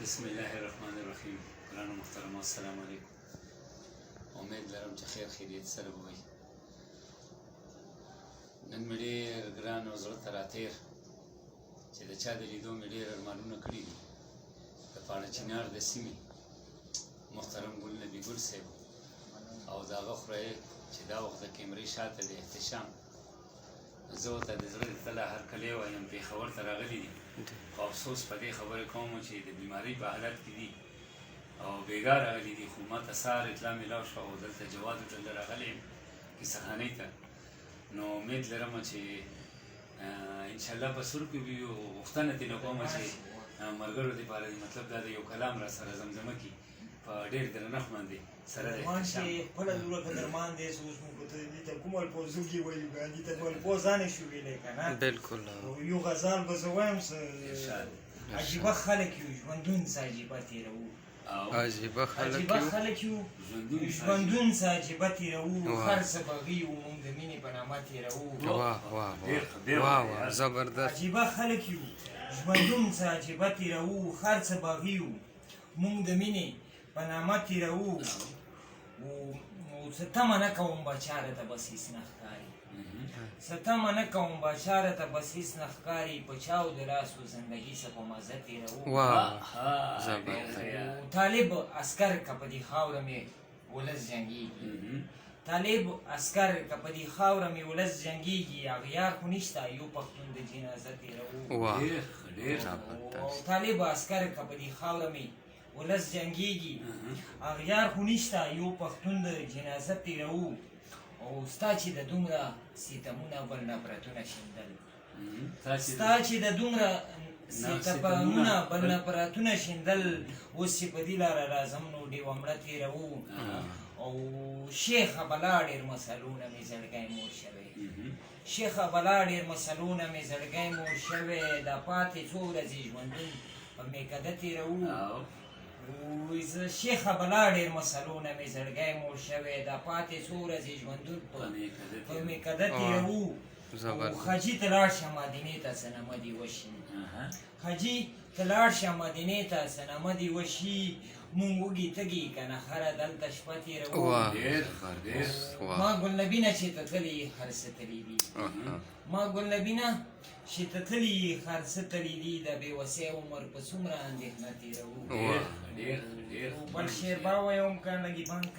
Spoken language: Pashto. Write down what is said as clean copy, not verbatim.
بسم الله الرحمن الرحیم. ګرانو محترمو السلام علیکم. امید لرم چې خیر خیریت سره به وي. نن مې ډېر ګران و زړه ته راتېر چې د چا د لیدو مې ډېر ارمانونه کړي دي. د پاڼه چنار د سیمې محترم ګل نبي ګل صاحب او د هغه خوریی چې دا وخت د کیمرې شاته د احتشام، زه ورته د زړه د تله هرکلی وایم پېښور ته راغلي دي، خو افسوس په دې خبرې کوم چې د بیمارۍ په حالت کې دي او بېګا راغلي دي. خو ما ته سهار اطلاع میلاو شوه او دلته جواد هوټل ته راغلی یم کیسه خانۍ ته. نو امید لرم چې انشاءالله په سر کې وي. غوښتنه ترېنه کوم چې ملګرو دپاره مطلب دا د یو کلام را سره زمزمه کړي په ډېر درنښت باندې سره د احتشام. خپله دوره قدرمان دی، چې اوس موږ ته دې ته کوم الفوظو کې وایو، دې ته نو الفوظانې شو ویلی که نه. بلکل یو غزال به زه وایم عجیبه خلک یو، ژوندون څه عجیبه تېروو. عجیبه خلک یو، ژوندون څه عجیبه تېروو. هر څه بغي و موږ د مینې په نامه تېروو. واه زبردست. عجیبه خلک یو، ژوندون څه عجیبه تېروو. هر څه بغي و موږ د مینې په نامه تېروو. څه تمه نه کوم به چاره ته بس هېڅ نه ښکاري، څه تمه نه کوم به چاره ته بس هېڅ نه ښکاري. په چاو د لاسو زندګي څه په مزه تېروو. طالب عسکر که په دې خاوره مې ولس جنګېږي، طالب عسکر که په دې خاوره مې ولس جنګېږي. اغیار خو نشته یو پښتون د جنازه تېروو. طالب عسکر که په دې خاوره مې ولس جنګېږي، اغیار خو نشته یو پښتون د جنازه تېروو. او ستا چې د دومره ستمونه بل نفرتونه شیندل، ستا چې د دومره ستمونه بل نفرتونه شیندل، اوس چې په دې لاره راځم نو ډېوه مړه تېروو. او شیخه بلا ډېر مسلونه مې زړګی مور شوی، شیخه بلا ډېر مسلونه مې زړګی مور شوی. دا پاتې څو ورځې ژوندون په میکده تېروو. شیخه بلا ډېر مسلونه مې زړګی مور شوی. دا پاتې څو ورځې ژوندون په میکده تېروو. خجي ته لاړ شه مدینې ته صنمه دې وشي، خجي ته لاړ شه مدینې ته صنمه دې وشي. مونږ وږي تږي که نه خره دلته شپه تېروو. ما ګلنبي نه چې ته تللي هر څه تللي دي، ما ګلنبي نه چې ته تللي هر څه تللي دي. د بېوسۍ عمر په څومره اندېښنه تېروو. بل شعر به ووایم که لږې بند